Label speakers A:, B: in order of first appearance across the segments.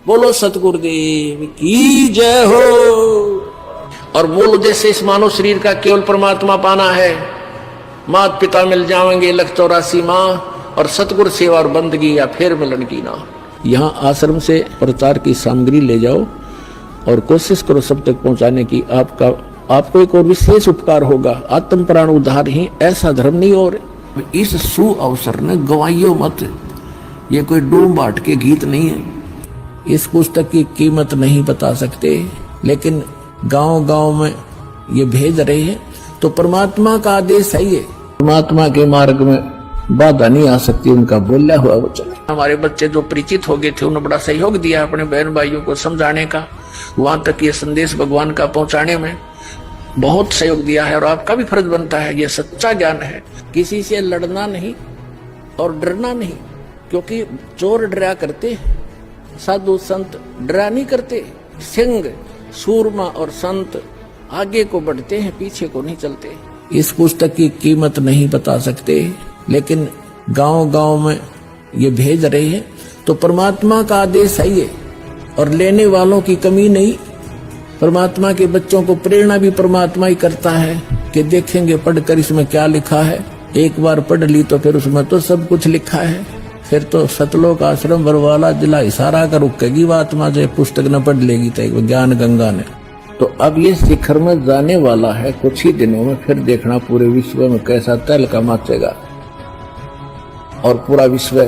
A: बोलो सतगुरुदेव की जय हो। और मूल उद्देश्य इस मानव शरीर का केवल परमात्मा पाना है। माता पिता मिल जाएंगे 184 माँ, और सतगुरु सेवा और बंदगी या फिर मिलन की ना। यहाँ आश्रम से प्रचार की सामग्री ले जाओ और कोशिश करो सब तक पहुंचाने की। आपको एक और विशेष उपकार होगा। आत्म प्राण उद्धार ही ऐसा धर्म नहीं। और इस सु अवसर ने गवाइयो मत। ये कोई डूम बाट के गीत नहीं है। इस पुस्तक की कीमत नहीं बता सकते, लेकिन गांव गांव में ये भेज रहे हैं तो परमात्मा का आदेश है। ये परमात्मा के मार्ग में बाधा नहीं आ सकती, उनका बोला हुआ वो चले। हमारे बच्चे जो परिचित हो गए थे उन्होंने बड़ा सहयोग दिया अपने बहन भाइयों को समझाने का, वहां तक ये संदेश भगवान का पहुंचाने में बहुत सहयोग दिया है। और आपका भी फर्ज बनता है, ये सच्चा ज्ञान है। किसी से लड़ना नहीं और डरना नहीं, क्योंकि चोर डरा करते, साधु संत डरा नहीं करते। सिंह सूरमा और संत आगे को बढ़ते हैं, पीछे को नहीं चलते। इस पुस्तक की कीमत नहीं बता सकते, लेकिन गांव गांव में ये भेज रहे हैं तो परमात्मा का आदेश है ये। और लेने वालों की कमी नहीं। परमात्मा के बच्चों को प्रेरणा भी परमात्मा ही करता है कि देखेंगे पढ़कर इसमें क्या लिखा है। एक बार पढ़ ली तो फिर उसमें तो सब कुछ लिखा है। फिर तो सतलोक आश्रम बरवाला जिला हिसारा का रुकेगी वो आत्मा जो पुस्तक न पढ़ लेगी तो ज्ञान गंगा ने। तो अब ये शिखर में जाने वाला है कुछ ही दिनों में। फिर देखना पूरे विश्व में कैसा तहलका मचेगा और पूरा विश्व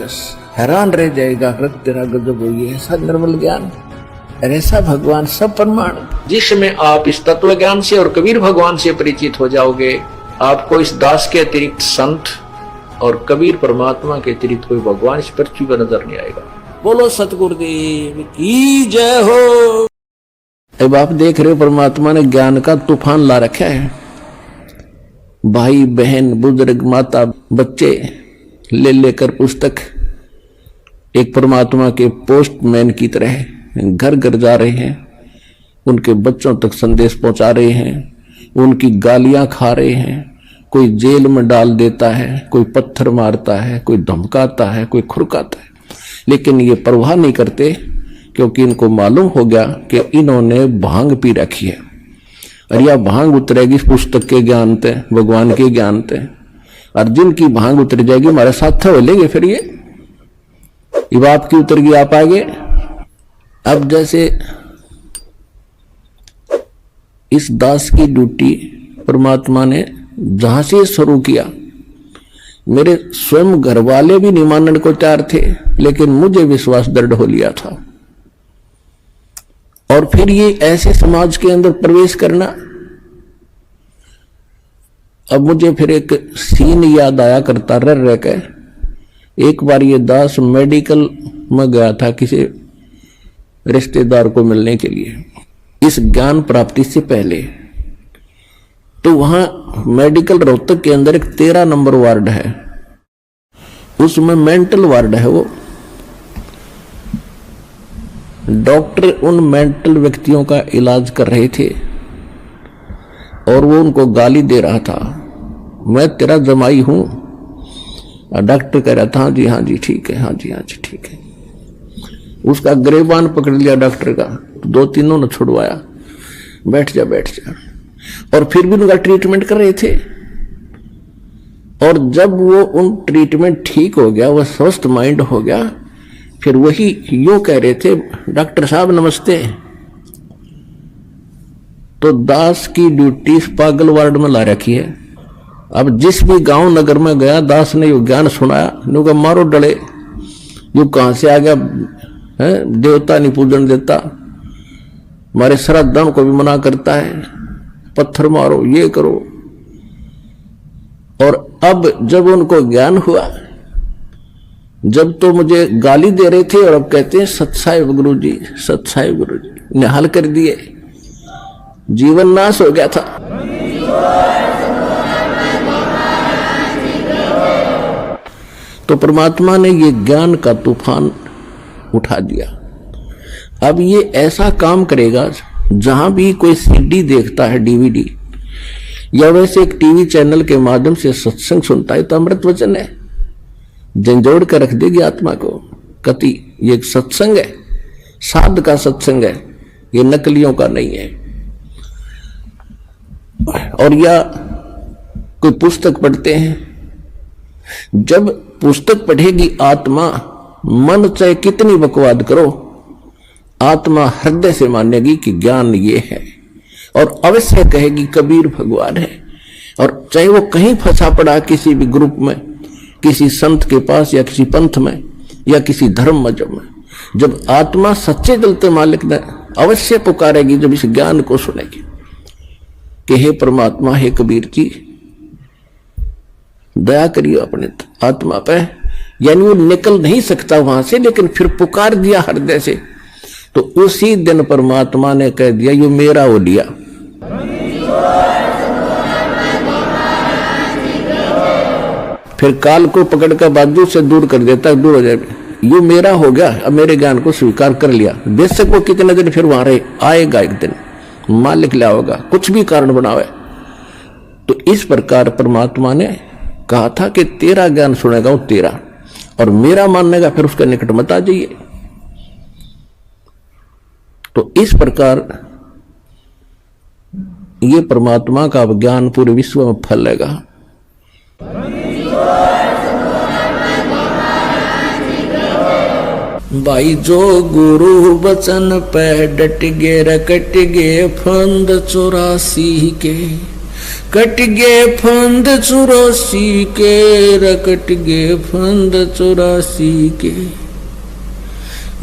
A: हैरान रह जाएगा। तेरा गजब हुई है, ऐसा निर्मल ज्ञान, ऐसा भगवान सब प्रमाण, जिसमें आप इस तत्व ज्ञान से और कबीर भगवान से परिचित हो जाओगे। आपको इस दास के अतिरिक्त संत और कबीर परमात्मा के अतिरिक्त कोई भगवान इस पृथ्वी पर नजर नहीं आएगा। बोलो सतगुरुदेव की जय हो। अब आप देख रहे हो परमात्मा ने ज्ञान का तूफान ला रखा है। भाई बहन बुजुर्ग माता बच्चे ले लेकर पुस्तक एक परमात्मा के पोस्टमैन की तरह घर घर जा रहे हैं, उनके बच्चों तक संदेश पहुंचा रहे हैं, उनकी गालियां खा रहे हैं। कोई जेल में डाल देता है, कोई पत्थर मारता है, कोई धमकाता है, कोई खुरकाता है, लेकिन ये परवाह नहीं करते, क्योंकि इनको मालूम हो गया कि इन्होंने भांग पी रखी है और यह भांग उतरेगी इस पुस्तक के ज्ञान ते, भगवान के ज्ञान ते। और जिनकी भांग उतर जाएगी हमारे साथ हो लेंगे। फिर ये आपकी उतर गई, आप आगे। अब जैसे इस दास की ड्यूटी परमात्मा ने जहां से शुरू किया, मेरे स्वयं घर वाले भी नहीं मानने को तैयार थे, लेकिन मुझे विश्वास दृढ़ हो लिया था। और फिर ये ऐसे समाज के अंदर प्रवेश करना। अब मुझे फिर एक सीन याद आया करता रह के। एक बार ये दास मेडिकल में गया था किसी रिश्तेदार को मिलने के लिए, इस ज्ञान प्राप्ति से पहले। तो वहां मेडिकल रोहतक के अंदर एक 13 नंबर वार्ड है, उसमें मेंटल वार्ड है। वो डॉक्टर उन मेंटल व्यक्तियों का इलाज कर रहे थे और वो उनको गाली दे रहा था, मैं तेरा जमाई हूं। डॉक्टर कह रहा था हाँ जी ठीक है, हाँ जी ठीक है। उसका गिरबान पकड़ लिया डॉक्टर का, 2-3 ने छुड़वाया, बैठ जा। और फिर भी उनका ट्रीटमेंट कर रहे थे। और जब वो उन ट्रीटमेंट ठीक हो गया, वो स्वस्थ माइंड हो गया, फिर वही यूं कह रहे थे, डॉक्टर साहब नमस्ते। तो दास की ड्यूटी पागल वार्ड में ला रखी है। अब जिस भी गांव नगर में गया, दास ने यो ज्ञान सुनाया, नुका मारो डले, यू कहां से आ गया है, देवता नहीं पूजन देता, हमारे श्राद्धाओं को भी मना करता है, पत्थर मारो, ये करो। और अब जब उनको ज्ञान हुआ, जब तो मुझे गाली दे रहे थे और अब कहते हैं सत्साहिब गुरुजी, सत्साहिब गुरुजी ने हल कर दिए, जीवन नाश हो गया था। तो परमात्मा ने ये ज्ञान का तूफान उठा दिया। अब ये ऐसा काम करेगा, जहां भी कोई सीडी देखता है, डीवीडी, या वैसे एक टीवी चैनल के माध्यम से सत्संग सुनता है, तो अमृत वचन है, झंझोड़ कर रख देगी आत्मा को। कति ये एक सत्संग है, साध का सत्संग है, ये नकलियों का नहीं है। और या कोई पुस्तक पढ़ते हैं, जब पुस्तक पढ़ेगी आत्मा, मन चाहे कितनी बकवाद करो, आत्मा हृदय से मानेगी कि ज्ञान ये है और अवश्य कहेगी कबीर भगवान है। और चाहे वो कहीं फंसा पड़ा किसी भी ग्रुप में, किसी संत के पास या किसी पंथ में या किसी धर्म मजहब में, जब आत्मा सच्चे दिल से मालिक ने अवश्य पुकारेगी, जब इस ज्ञान को सुनेगी कि हे परमात्मा, हे कबीर जी दया करिए अपने आत्मा पे, यानी वो निकल नहीं सकता वहां से, लेकिन फिर पुकार दिया हृदय से, तो उसी दिन परमात्मा ने कह दिया ये मेरा हो लिया। फिर काल को पकड़ कर बाजू से दूर कर देता, दूर हो जाए, ये मेरा हो गया, अब मेरे ज्ञान को स्वीकार कर लिया। बेशक वो कितने दिन फिर वहां रहे, आएगा एक दिन, मालिक लाओगा, कुछ भी कारण बनावे। तो इस प्रकार परमात्मा ने कहा था कि तेरा ज्ञान सुनेगा वो तेरा, और मेरा मानेगा फिर उसका निकट मत आ जाइए। तो इस प्रकार ये परमात्मा का ज्ञान पूरे विश्व में फैलेगा। भाई जो गुरु वचन पे डट गे, रकट गे फंद 84 के, कट गे फंद 84 के, रकट गे फंद 84 के।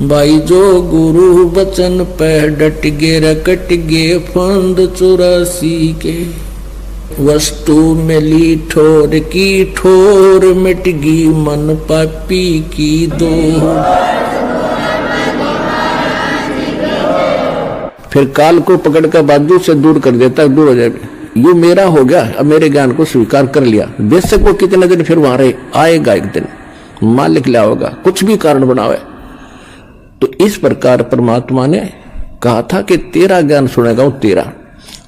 A: भाई जो गुरु वचन पे डट गे, रकट गे फंद 84 के। वस्तु मिली ठोर की ठोर, मिट गी मन पापी की दो। फिर काल को पकड़ कर बाजू से दूर कर देता, दूर हो जाए, ये मेरा हो गया, अब मेरे ज्ञान को स्वीकार कर लिया। बेशक वो कितने दिन फिर वहां रहे, आएगा एक दिन, मालिक लाओगा, कुछ भी कारण बनावे। तो इस प्रकार परमात्मा ने कहा था कि तेरा ज्ञान सुनेगा वो तेरा,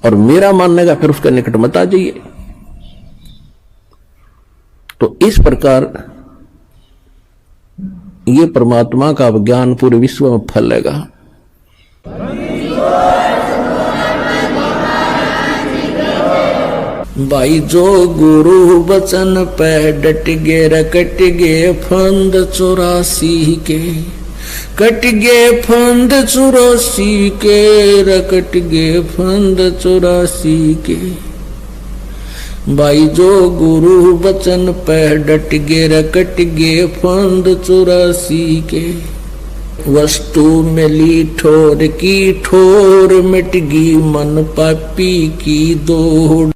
A: और मेरा मानेगा फिर उसका निकट मत आ जाइए। तो इस प्रकार ये परमात्मा का ज्ञान पूरे विश्व में फैलेगा। भाई जो गुरु वचन पे डट गे, रकट गे फंद 84 के, कट गे फंद 84 के, रकट गे फंद 84 के। भाई जो गुरु वचन पे डट गे, रकट गे फंद 84 के। वस्तु मिली ठोर की ठोर, मिट गी मन पापी की दौड़।